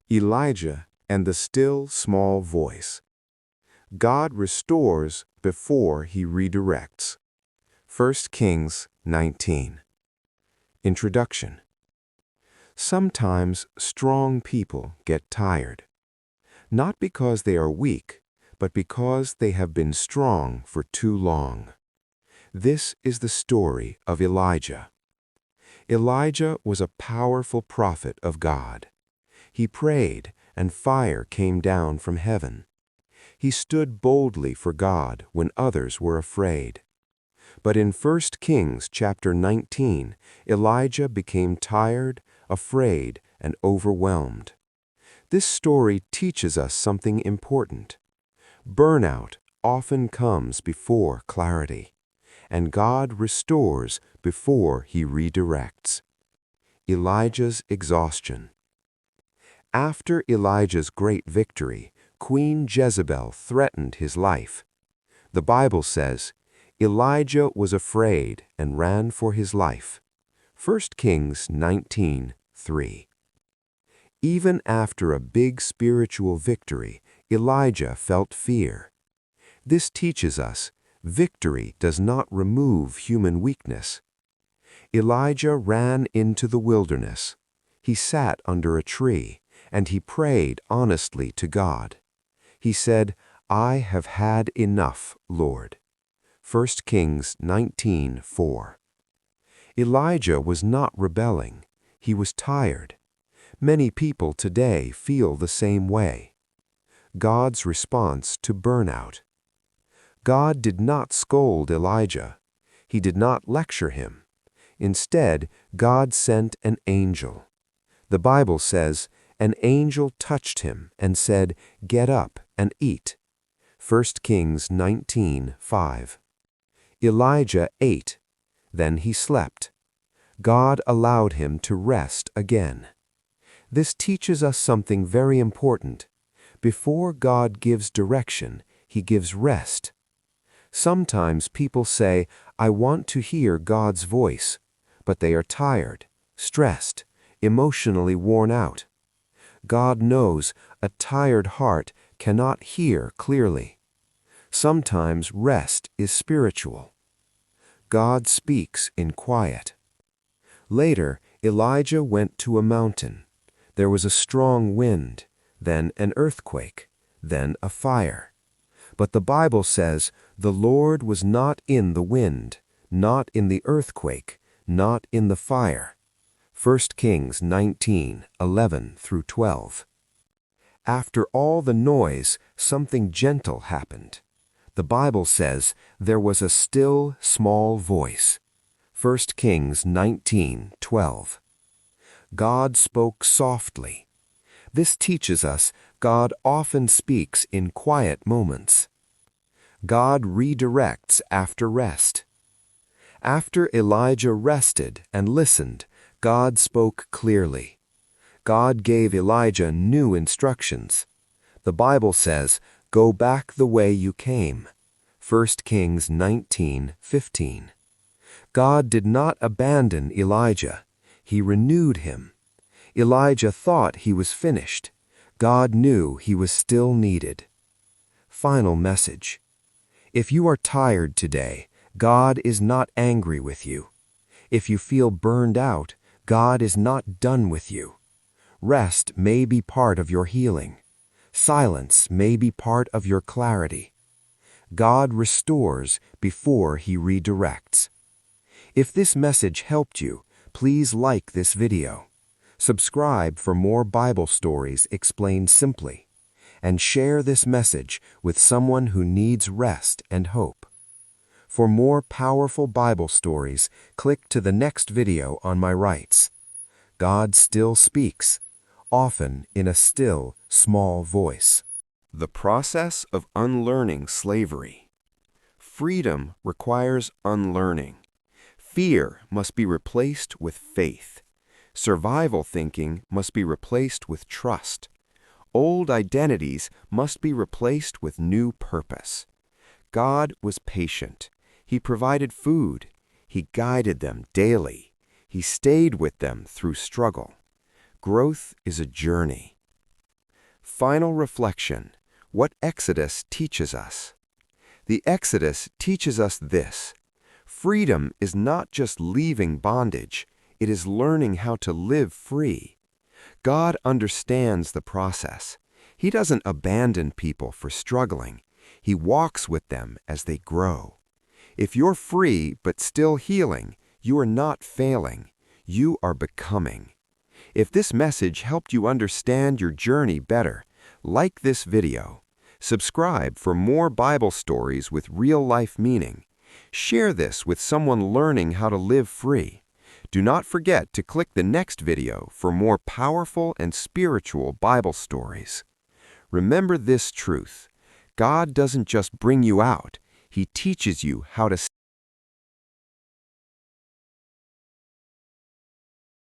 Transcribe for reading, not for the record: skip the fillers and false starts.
Elijah and the still small voice. God restores before he redirects. 1 Kings 19. Introduction. Sometimes strong people get tired, not because they are weak, but because they have been strong for too long. This is the story of Elijah. Elijah was a powerful prophet of God. He prayed, and fire came down from heaven. He stood boldly for God when others were afraid. But in 1 Kings chapter 19, Elijah became tired, afraid, and overwhelmed. This story teaches us something important. Burnout often comes before clarity, and God restores before he redirects. Elijah's exhaustion. After Elijah's great victory, Queen Jezebel threatened his life. The Bible says, Elijah was afraid and ran for his life. 1 Kings 19:3. Even after a big spiritual victory, Elijah felt fear. This teaches us, victory does not remove human weakness. Elijah ran into the wilderness. He sat under a tree, and he prayed honestly to God. He said, I have had enough, Lord. 1 Kings 19:4. Elijah was not rebelling. He was tired. Many people today feel the same way. God's response to burnout. God did not scold Elijah. He did not lecture him. Instead, God sent an angel. The Bible says, an angel touched him and said, Get up and eat. 1 Kings 19:5. Elijah ate. Then he slept. God allowed him to rest again. This teaches us something very important. Before God gives direction, he gives rest. Sometimes people say, I want to hear God's voice, but they are tired, stressed, emotionally worn out. God knows a tired heart cannot hear clearly. Sometimes rest is spiritual. God speaks in quiet. Later, Elijah went to a mountain. There was a strong wind, then an earthquake, then a fire. But the Bible says, the Lord was not in the wind, not in the earthquake, not in the fire. 1 Kings 19:11-12. After all the noise, something gentle happened. The Bible says there was a still, small voice. 1 Kings 19:12. God spoke softly. This teaches us God often speaks in quiet moments. God redirects after rest. After Elijah rested and listened, God spoke clearly. God gave Elijah new instructions. The Bible says, Go back the way you came. 1 Kings 19:15. God did not abandon Elijah. He renewed him. Elijah thought he was finished. God knew he was still needed. Final message. If you are tired today, God is not angry with you. If you feel burned out, God is not done with you. Rest may be part of your healing. Silence may be part of your clarity. God restores before he redirects. If this message helped you, please like this video. Subscribe for more Bible stories explained simply, and share this message with someone who needs rest and hope. For more powerful Bible stories, click to the next video on my rights. God still speaks, often in a still, small voice. The process of unlearning slavery. Freedom requires unlearning. Fear must be replaced with faith. Survival thinking must be replaced with trust. Old identities must be replaced with new purpose. God was patient. He provided food. He guided them daily. He stayed with them through struggle. Growth is a journey. Final reflection: what Exodus teaches us. The Exodus teaches us this: freedom is not just leaving bondage, it is learning how to live free. God understands the process. He doesn't abandon people for struggling. He walks with them as they grow. If you're free but still healing, you are not failing. You are becoming. If this message helped you understand your journey better, like this video. Subscribe for more Bible stories with real-life meaning. Share this with someone learning how to live free. Do not forget to click the next video for more powerful and spiritual Bible stories. Remember this truth: God doesn't just bring you out, He teaches you how to